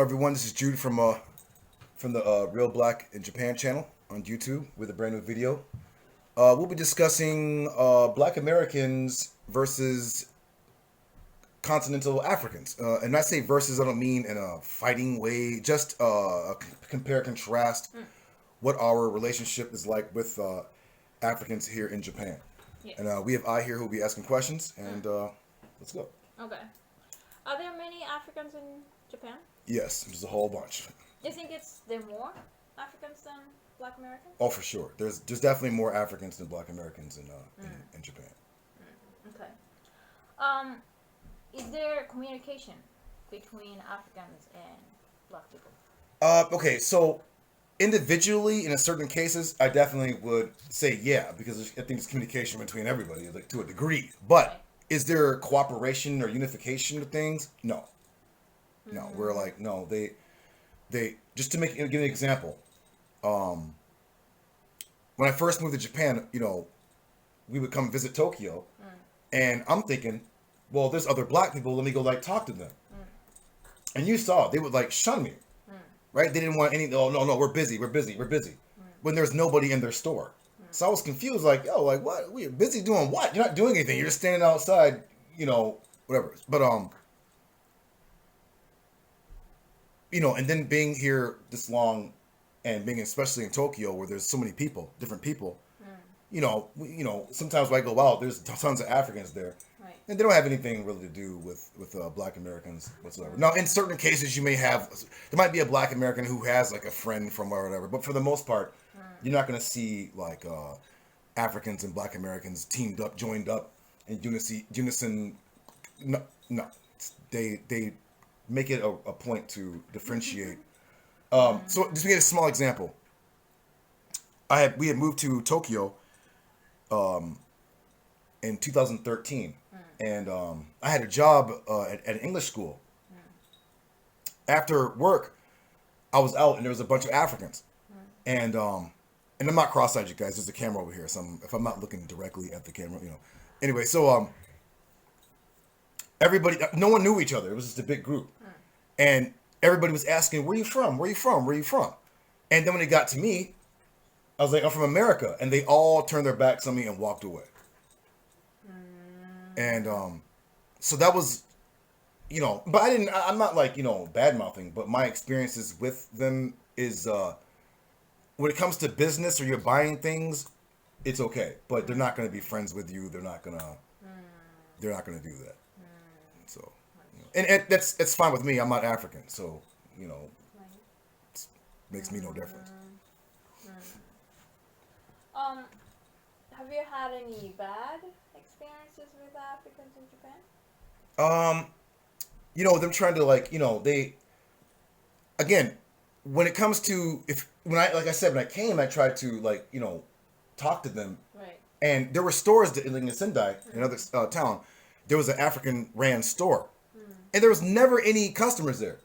everyone. This is Jude from the Real Black in Japan channel on YouTube with a brand new video. We'll be discussing Black Americans versus continental Africans. And I say versus, I don't mean in a fighting way. Just compare, contrast what our relationship is like with Africans here in Japan. Yes. And we have I here who will be asking questions. And let's go. Okay. Are there many Africans in Japan? Yes, there's a whole bunch. You think there are more Africans than Black Americans? Oh, for sure. There's definitely more Africans than Black Americans in Japan. Okay. Is there communication between Africans and Black people? Okay, so individually, in a certain cases, I definitely would say yeah, because I think there's communication between everybody, like to a degree. But Right. is there cooperation or unification of things? No. No, we're like no. They just to give you an example. When I first moved to Japan, we would come visit Tokyo, and I'm thinking, well, there's other black people. Let me go talk to them. And you saw they would shun me, right? They didn't want any. Oh no, we're busy. When there's nobody in their store. So I was confused, what? We're busy doing what? You're not doing anything. You're just standing outside, whatever. But and then being here this long, and being especially in Tokyo where there's so many people, different people. Sometimes when I go out, there's tons of Africans there. Right. And they don't have anything really to do with Black Americans whatsoever. Now, in certain cases, there might be a Black American who has a friend from or whatever, but for the most part, you're not going to see Africans and Black Americans joined up in unison. No, no. They make it a point to differentiate. So just to give a small example, we had moved to Tokyo in 2013. And I had a job at an English school. After work, I was out and there was a bunch of Africans. And I'm not cross-eyed, you guys. There's a camera over here. So if I'm not looking directly at the camera, Anyway, so everybody, no one knew each other. It was just a big group. And everybody was asking, where you from? Where you from? Where you from? And then when it got to me, I was like, I'm from America. And they all turned their backs on me and walked away. And so that was, but I'm not bad mouthing, but my experiences with them is when it comes to business or you're buying things, it's okay, but they're not going to be friends with you. They're not going to do that. So, and that's fine with me. I'm not African, so it makes me no difference. Have you had any bad experiences with Africans in Japan? Them trying to they, again, when it comes to when I came, I tried to talk to them. Right. And there were stores in Sendai, another town. There was an African ran store, and there was never any customers there.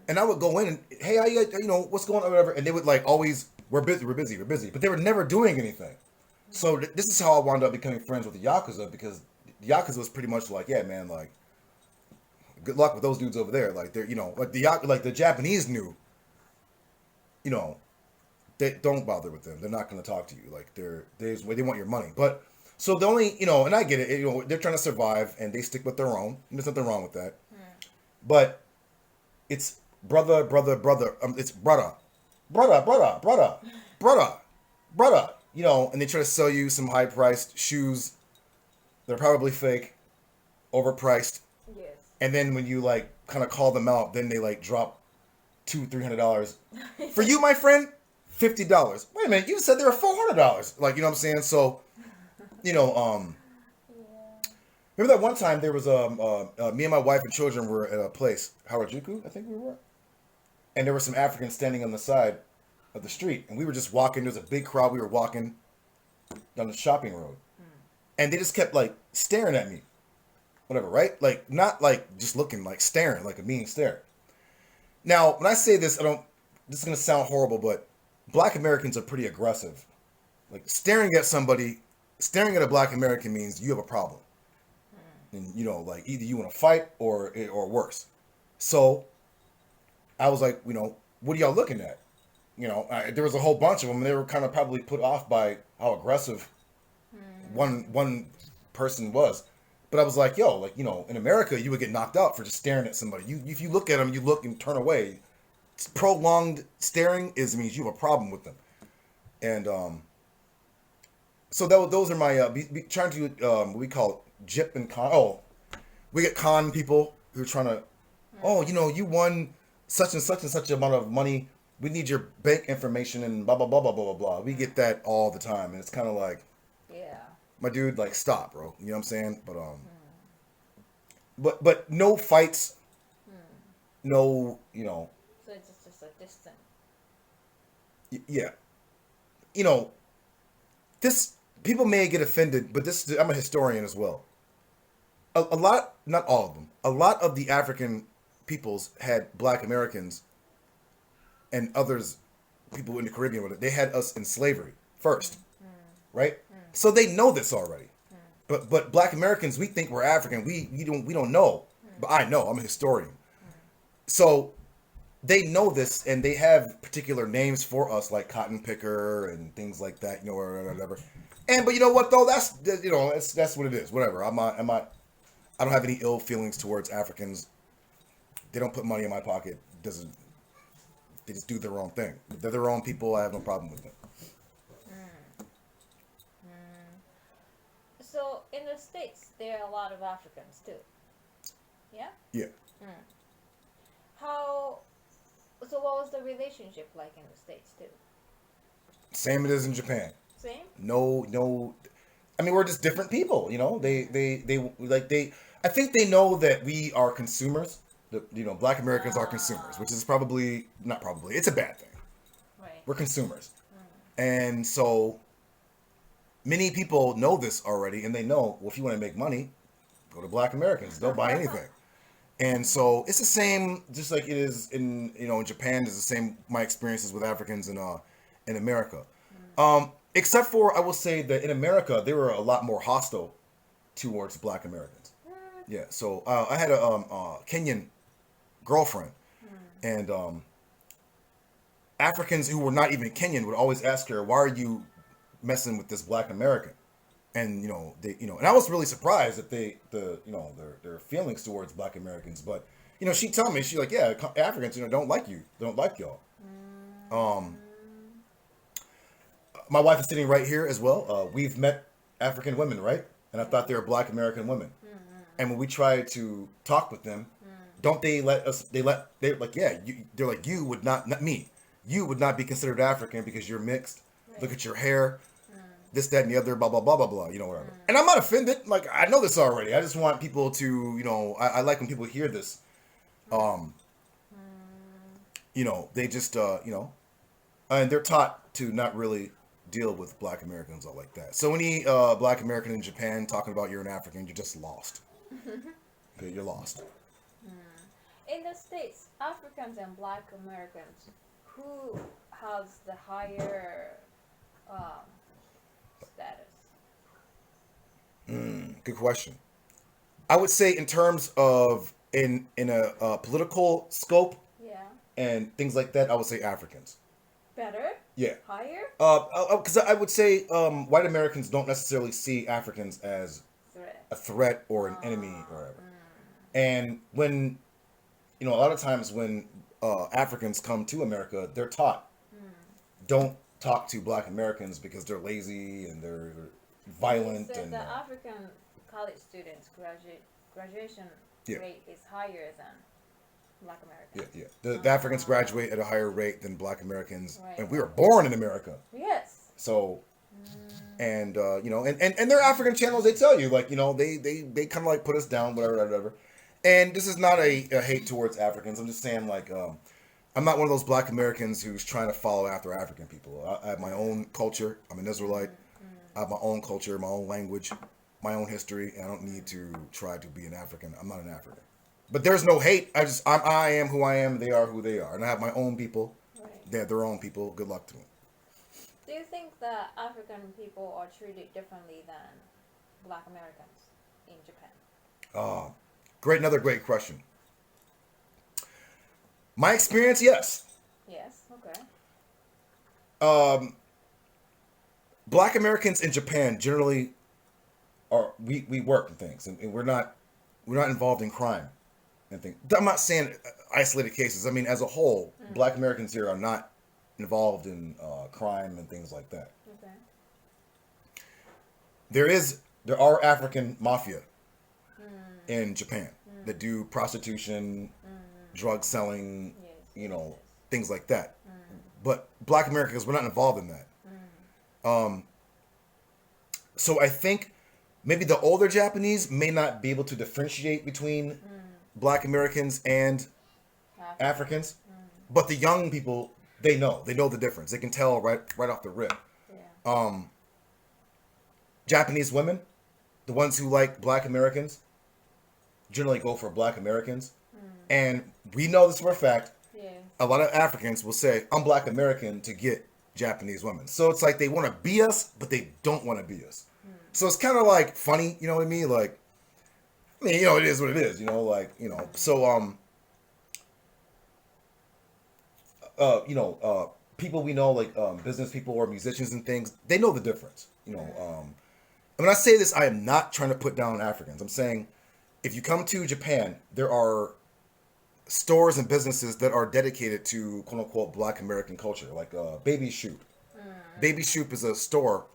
And I would go in and, hey, how you guys, what's going on, whatever. And they would always, we're busy, but they were never doing anything. So this is how I wound up becoming friends with the Yakuza, because the Yakuza was pretty much yeah, man, good luck with those dudes over there. They're, the Japanese knew, they don't bother with them. They're not going to talk to you. They want your money. But so the only, and I get it, they're trying to survive and they stick with their own. And there's nothing wrong with that. But it's brother. It's brother. And they try to sell you some high-priced shoes. They're probably fake, overpriced. Yes. And then when you kind of call them out, then they drop $200-$300 for you, my friend. $50. Wait a minute, you said they were $400. You know what I'm saying? So, remember that one time there was me and my wife and children were at a place, Harajuku, I think we were, and there were some Africans standing on the side of the street, and we were just walking. There was a big crowd. We were walking down the shopping road, and they just kept staring at me, whatever, right? Not just looking, staring, a mean stare. Now, when I say this, this is gonna sound horrible, but Black Americans are pretty aggressive. Staring at a Black American means you have a problem, and either you want to fight or worse. So I was like, what are y'all looking at? There was a whole bunch of them. And they were kind of probably put off by how aggressive one person was. But I was like, yo, like, in America, you would get knocked out for just staring at somebody. If you look at them, you look and turn away. Prolonged staring means you have a problem with them. And so those are my trying to what we call it, jip and con. Oh, we get con people who are trying to, you won such and such amount of money. We need your bank information and blah blah blah blah blah blah blah. We get that all the time, and it's kind of like, Yeah. my dude, like, stop, bro. You know what I'm saying? But no fights, no, So it's just a distant. yeah, this people may get offended, but I'm a historian as well. A lot, not all of them, a lot of the African peoples had Black Americans and others, people in the Caribbean, they had us in slavery first, right? So they know this already. But Black Americans, we think we're African. We don't know, but I know. I'm a historian, so they know this, and they have particular names for us, like cotton picker and things like that, or whatever. But you know what though? That's what it is. Whatever. I don't have any ill feelings towards Africans. They don't put money in my pocket. Doesn't. They just do their own thing. They're their own people. I have no problem with them. So in the States, there are a lot of Africans too. Yeah. Yeah. So what was the relationship like in the States too? Same it is in Japan. Same. No. I mean, we're just different people. I think they know that we are consumers. Black Americans are consumers, which is probably not probably. It's a bad thing. Right. We're consumers, and so many people know this already, and they know, well, if you want to make money, go to Black Americans. They'll buy anything. And so it's the same, just like it is in Japan. It's the same. My experiences with Africans in America, except for I will say that in America they were a lot more hostile towards Black Americans. Yeah. So I had a Kenyan girlfriend, and Africans who were not even Kenyan would always ask her, "Why are you messing with this Black American?" And and I was really surprised that their feelings towards Black Americans. But she'd tell me, she's like, yeah, Africans don't like you, don't like y'all. My wife is sitting right here as well. We've met African women, right? And I thought they were Black American women. And when we try to talk with them, don't they let us? They're like, yeah, they're like, you would not me. You would not be considered African because you're mixed. Right. Look at your hair. This, that, and the other, blah, blah, blah, blah, blah, whatever. And I'm not offended. Like, I know this already. I just want people to, I like when people hear this. They just, and they're taught to not really deal with Black Americans all like that. So any Black American in Japan talking about you're an African, you're just lost. Okay, you're lost. In the States, Africans and Black Americans, who has the higher status? Good question. I would say in terms of in a political scope, and things like that, I would say Africans. Better? Yeah. Higher? Because I would say white Americans don't necessarily see Africans as a threat or an enemy or whatever. And when, a lot of times when Africans come to America, they're taught, don't talk to Black Americans because they're lazy and they're violent. You said and the African college students graduation rate is higher than Black Americans. Yeah. The Africans graduate at a higher rate than Black Americans, and we were born in America. Yes. So, and and their African channels, they tell you like they kind of like put us down, whatever. And this is not a hate towards Africans. I'm just saying like I'm not one of those Black Americans who's trying to follow after African people. I have my own culture. I'm an Israelite. I have my own culture, my own language, my own history, and I don't need to try to be an African. I'm not an African. But there's no hate. I am who I am. They are who they are. And I have my own people. Right. They have their own people. Good luck to them. Do you think that African people are treated differently than Black Americans in Japan? Another great question. My experience, yes. Yes. Okay. Um, Black Americans in Japan generally are we work and things, and we're not involved in crime and things. I'm not saying isolated cases. I mean, as a whole, Mm. Black Americans here are not involved in crime and things like that. Okay. There are African mafia Mm. in Japan that Mm. do prostitution, Mm. drug selling, Yes. you Yes. know, Yes. things like that. Mm. But Black Americans, we're not involved in that. Mm. Um, so I think maybe the older Japanese may not be able to differentiate between Mm. Black Americans and African. Africans, Mm. but the young people they know the difference. They can tell right off the rip. Yeah. Um, Japanese women, the ones who like Black Americans, generally go for Black Americans, Mm. and we know this for a fact. Yeah. A lot of Africans will say, "I'm Black American" to get Japanese women. So it's like they want to be us, but they don't want to be us. Mm. So it's kind of like funny, you know what I mean? Like, I mean, it is what it is, like, So people we know, like business people or musicians and things, they know the difference. And when I say this, I am not trying to put down Africans. I'm saying if you come to Japan, there are stores and businesses that are dedicated to quote unquote Black American culture, like Baby Shoop. Mm. Baby Shoop is a store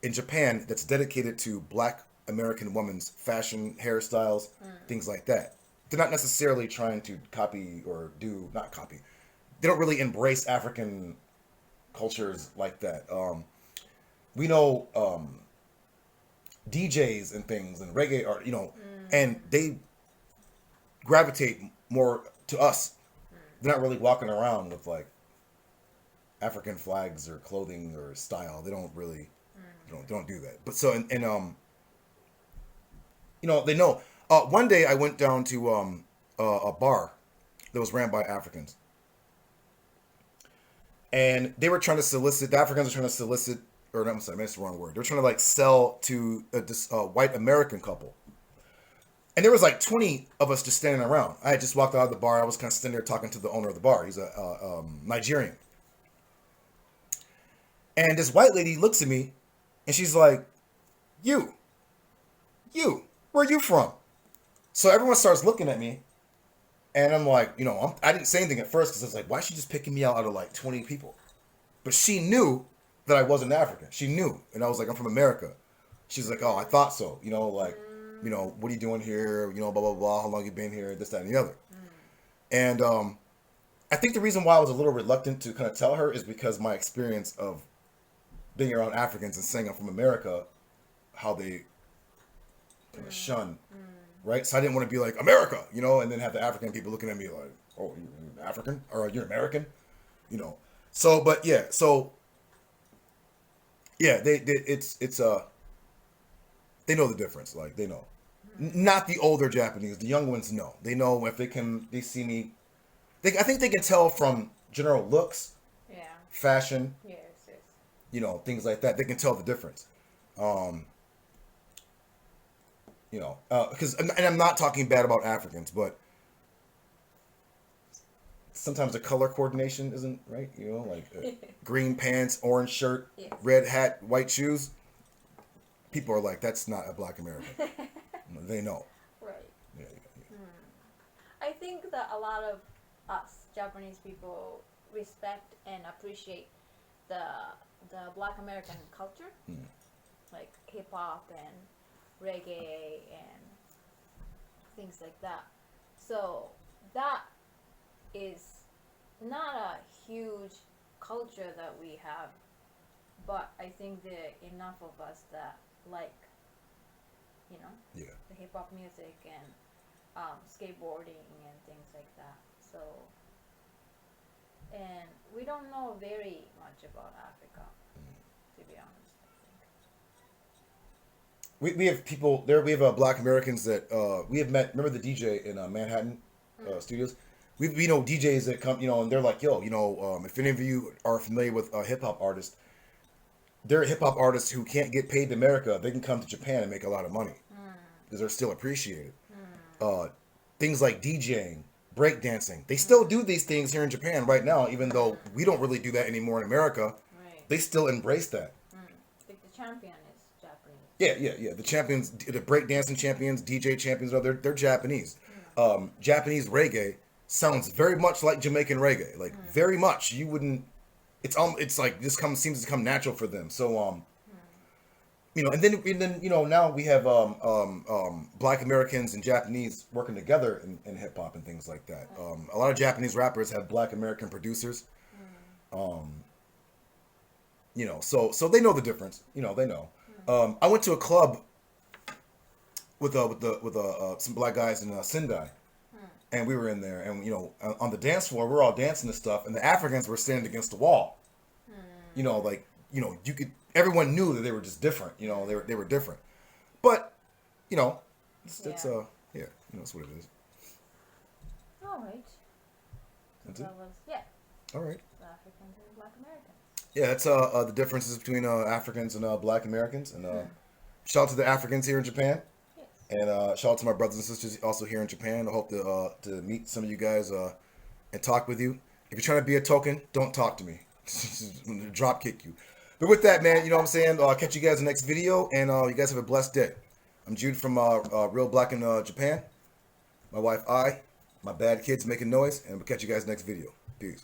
in Japan that's dedicated to Black American women's fashion, hairstyles, things like that. They're not necessarily trying to copy or do not copy. They don't really embrace African cultures like that. We know DJs and things and reggae art, and they gravitate more to us. They're not really walking around with like African flags or clothing or style. They don't really, they don't do that. But so they know. One day I went down to a bar that was ran by Africans, and they were trying to solicit. The Africans were trying to solicit, or I'm sorry, that's the wrong word. They're trying to like sell to this white American couple. And there was like 20 of us just standing around. I had just walked out of the bar. I was kind of standing there talking to the owner of the bar. He's a Nigerian. And this white lady looks at me, and she's like, "You, where are you from?" So everyone starts looking at me, and I'm like, I didn't say anything at first because I was like, why is she just picking me out of like 20 people? But she knew that I wasn't African. She knew, and I was like, I'm from America. She's like, oh, I thought so. What are you doing here? Blah blah blah. How long you been here? This, that, and the other. And I think the reason why I was a little reluctant to kind of tell her is because my experience of being around Africans and saying I'm from America, how they kind of shun, right? So I didn't want to be like America, and then have the African people looking at me like, oh, you're African or you're American. So, but yeah, it's they know the difference. Like they know, not the older Japanese. The young ones know. They know if they see me. I think they can tell from general looks, Yeah. fashion, Yes. Yes. things like that. They can tell the difference. Because and I'm not talking bad about Africans, but sometimes the color coordination isn't right. Like green pants, orange shirt, Yes. red hat, white shoes. People are like, that's not a Black American. They know. Right. Yeah. I think that a lot of us Japanese people respect and appreciate the Black American culture, like hip hop and reggae and things like that. So that is not a huge culture that we have, but I think there are enough of us that like, Yeah. the hip hop music and skateboarding and things like that. So, and we don't know very much about Africa, to be honest. I think. We have people there. We have Black Americans that we have met. Remember the DJ in Manhattan studios? We know DJs that come, and they're like, yo, if any of you are familiar with hip hop artists, they're hip hop artists who can't get paid in America. They can come to Japan and make a lot of money because they're still appreciated. Things like DJing, breakdancing. They still do these things here in Japan right now, even though we don't really do that anymore in America. Right. They still embrace that. I think the champion is Japanese. Yeah. The champions, the breakdancing champions, DJ champions, they're Japanese. Japanese reggae sounds very much like Jamaican reggae, like very much. You wouldn't. It's like this seems to come natural for them. So and then now we have Black Americans and Japanese working together in hip hop and things like that. A lot of Japanese rappers have Black American producers. So they know the difference. They know. I went to a club with some black guys in Sendai, and we were in there, and on the dance floor we're all dancing and stuff, and the Africans were standing against the wall. You could. Everyone knew that they were just different. They were different, but it's that's what it is. All right. That's So it. that was, yeah, All right. the Africans and Black Americans. Yeah, it's the differences between Africans and Black Americans, and shout out to the Africans here in Japan, Yes. and shout out to my brothers and sisters also here in Japan. I hope to meet some of you guys and talk with you. If you're trying to be a token, don't talk to me. Drop kick you. But with that, man, you know what I'm saying? I'll catch you guys in the next video, and you guys have a blessed day. I'm Jude from Real Black in Japan. My wife, my bad kids making noise, and we'll catch you guys next video. Peace.